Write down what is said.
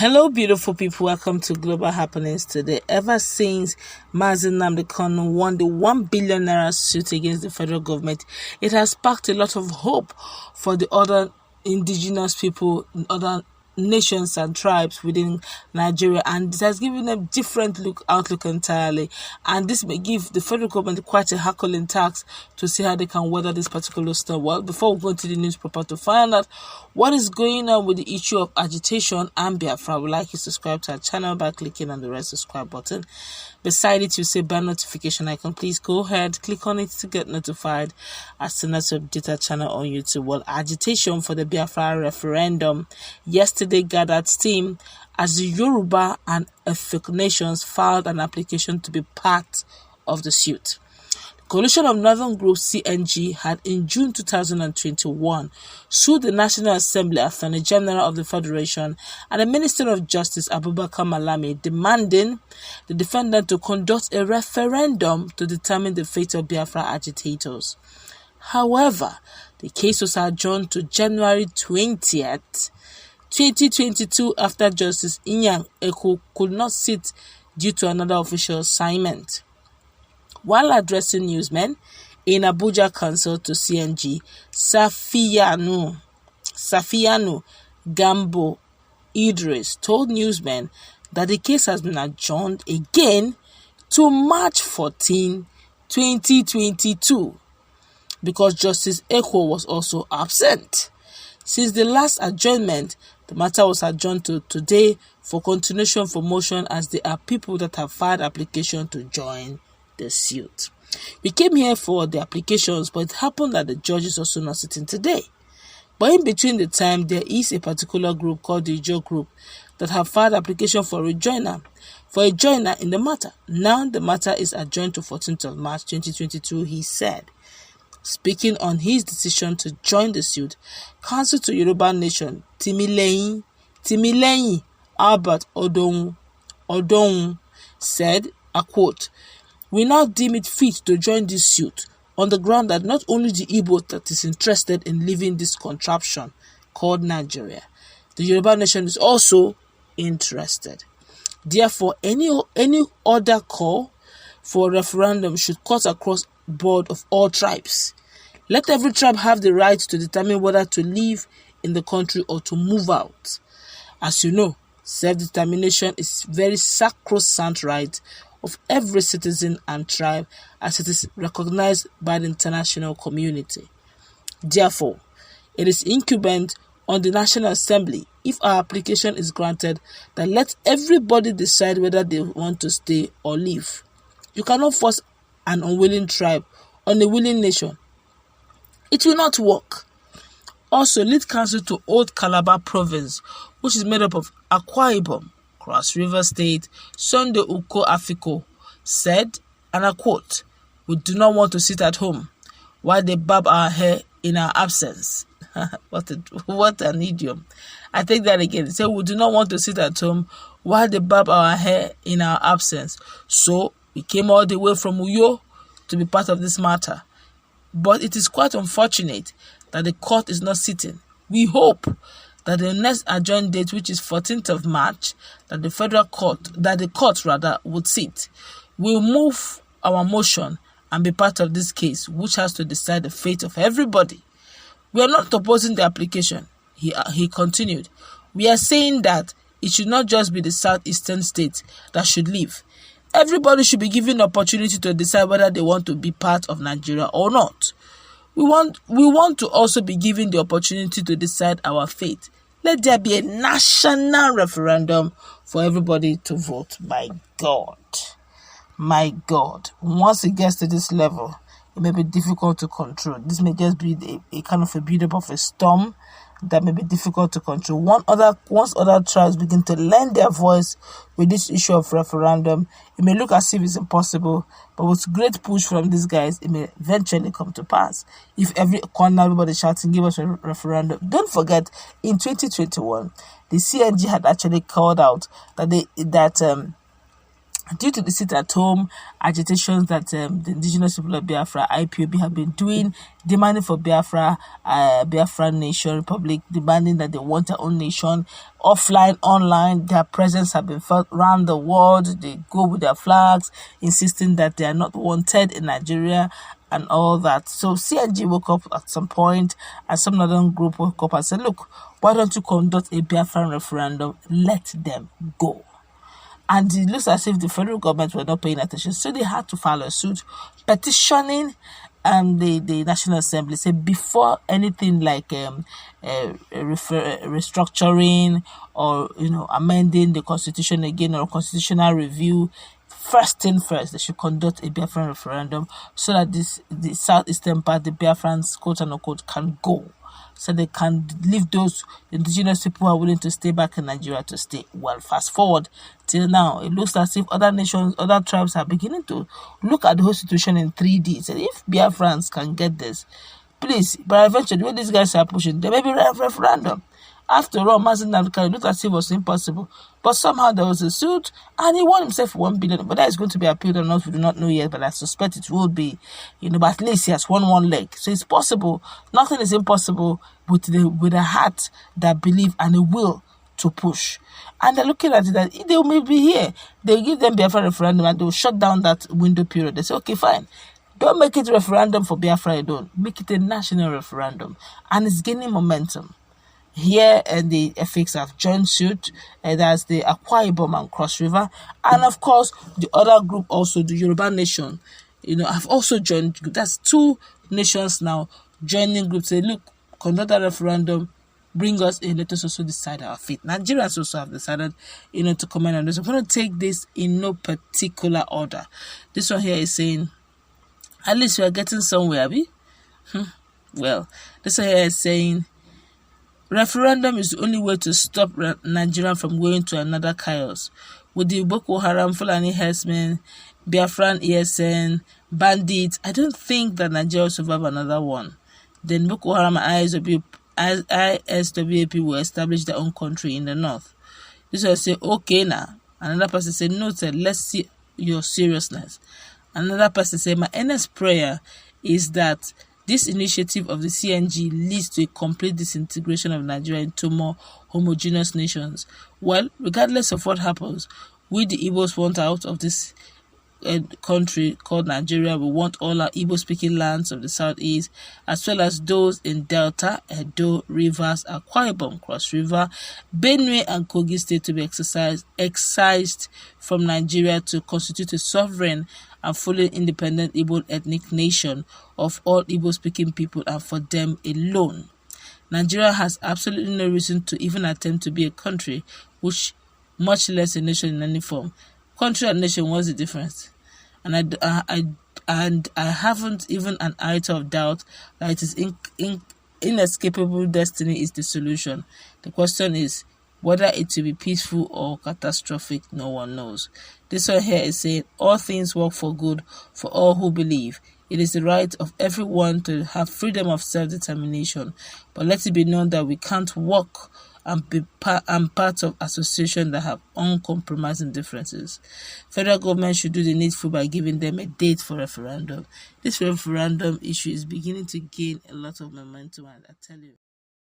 Hello, beautiful people. Welcome to Global Happenings today. Ever since Nnamdi Kanu won the 1 billion naira suit against the federal government, it has sparked a lot of hope for the other indigenous people, other nations and tribes within Nigeria, and it has given them different outlook entirely, and this may give the federal government quite a hackling task to see how they can weather this particular storm. Well, before we go into the news proper to find out what is going on with the issue of agitation and Biafra, I would like you to subscribe to our channel by clicking on the red subscribe button. Beside it, you see bell notification icon. Please go ahead, click on it to get notified as soon as we update our channel on YouTube. Well, agitation for the Biafra referendum yesterday gathered steam as the Yoruba and Efik nations filed an application to be part of the suit. Coalition of Northern Group CNG had in June 2021 sued the National Assembly, Attorney General of the Federation, and the Minister of Justice Abubakar Malami, demanding the defendant to conduct a referendum to determine the fate of Biafra agitators. However, the case was adjourned to January 20th, 2022 after Justice Inyang Eko could not sit due to another official assignment. While addressing newsmen in Abuja Council to CNG, Safiyanu Gambo Idris told newsmen that the case has been adjourned again to March 14, 2022 because Justice Eko was also absent. Since the last adjournment, the matter was adjourned to today for continuation for motion as there are people that have filed application to join the suit. We came here for the applications, but it happened that the judge is also not sitting today. But in between the time, there is a particular group called the Ijo group that have filed application for a joiner in the matter. Now the matter is adjourned to 14th of March 2022, he said. Speaking on his decision to join the suit, Counsel to Yoruba Nation Timileyin Albert Odong said, I quote, "We now deem it fit to join this suit on the ground that not only the Igbo that is interested in leaving this contraption called Nigeria, the Yoruba nation is also interested. Therefore, any other call for a referendum should cut across board of all tribes. Let every tribe have the right to determine whether to live in the country or to move out. As you know, self-determination is very sacrosanct right of every citizen and tribe as it is recognized by the international community. Therefore, it is incumbent on the National Assembly, if our application is granted, that let everybody decide whether they want to stay or leave. You cannot force an unwilling tribe on a willing nation. It will not work." Also, lead counsel to Old Calabar Province, which is made up of Akwa Ibom, Cross River State, Sunday Uko Afiko, said, and I quote, "We do not want to sit at home while they barb our hair in our absence." What an idiom. I take that again. He said, "We do not want to sit at home while they barb our hair in our absence. So we came all the way from Uyo to be part of this matter. But it is quite unfortunate that the court is not sitting. We hope that the next adjourned date, which is 14th of March, that the court would sit. We'll move our motion and be part of this case, which has to decide the fate of everybody. We are not opposing the application," he continued. "We are saying that it should not just be the southeastern states that should leave. Everybody should be given the opportunity to decide whether they want to be part of Nigeria or not. We want to also be given the opportunity to decide our fate. Let there be a national referendum for everybody to vote." My God. Once it gets to this level, it may be difficult to control. This may just be a kind of a build-up of a storm that may be difficult to control. Once other tribes begin to lend their voice with this issue of referendum, it may look as if it's impossible, but with great push from these guys, it may eventually come to pass. If every corner everybody shouting, "Give us a referendum." Don't forget, in 2021, the CNG had actually called out that due to the sit-at-home agitations that the indigenous people of Biafra, IPOB, have been doing, demanding for Biafra, Biafra nation, republic, demanding that they want their own nation, offline, online, their presence have been felt around the world. They go with their flags, insisting that they are not wanted in Nigeria and all that. So CNG woke up at some point, and some northern group woke up and said, look, why don't you conduct a Biafran referendum? Let them go. And it looks as if the federal government were not paying attention. So they had to file a suit petitioning the National Assembly, say before anything like restructuring or amending the constitution again or constitutional review, first thing first, they should conduct a Biafran referendum so that the southeastern part, the Biafrans, quote unquote, can go. So they can leave those indigenous people who are willing to stay back in Nigeria to stay. Well, fast forward till now, it looks as if other nations, other tribes are beginning to look at the whole situation in 3D. So if Biafrans can get this, please, but eventually, when these guys are pushing, there may be a referendum. After all, Nnamdi looked as if it was impossible. But somehow there was a suit, and he won himself 1 billion. But that is going to be appealed or not, we do not know yet, but I suspect it will be. But at least he has won one leg. So it's possible. Nothing is impossible with a heart that believe and a will to push. And they're looking at it that they may be here. They'll give them Biafra referendum and they'll shut down that window period. They say, okay, fine. Don't make it a referendum for Biafra alone. Make it a national referendum. And it's gaining momentum. Here, and the FX have joined suit, and that's the Akwa Ibom and Cross River, and of course the other group also, the Yoruba nation, have also joined. That's 2 nations now joining groups. Say, look, conduct a referendum, bring us in, let us also decide our fate. Nigerians also have decided, to comment on this. I'm going to take this in no particular order. This one here is saying, at least we are getting somewhere, Abby. Well, this one here is saying, referendum is the only way to stop Nigeria from going to another chaos. With the Boko Haram, Fulani herdsmen, Biafran ESN, bandits, I don't think that Nigeria will survive another one. Then Boko Haram and ISWAP will establish their own country in the north. This will say, okay now. Another person say, no, sir, let's see your seriousness. Another person say, my earnest prayer is that this initiative of the CNG leads to a complete disintegration of Nigeria into more homogeneous nations. Well, regardless of what happens, we the Igbos want out of this country called Nigeria. We want all our Igbo-speaking lands of the southeast, as well as those in Delta, Edo, Rivers, Akwa Ibom, Cross River, Benue, and Kogi State to be excised from Nigeria to constitute a sovereign and fully independent Igbo ethnic nation of all Igbo-speaking people and for them alone. Nigeria has absolutely no reason to even attempt to be a country, which much less a nation in any form. Country and nation, what's the difference? And I haven't even an iota of doubt that it is inescapable destiny is the solution. The question is whether it will be peaceful or catastrophic. No one knows. This one here is saying all things work for good for all who believe. It is the right of everyone to have freedom of self-determination, but let it be known that we can't work and be part of associations that have uncompromising differences. Federal government should do the needful by giving them a date for referendum. This referendum issue is beginning to gain a lot of momentum, and I tell you.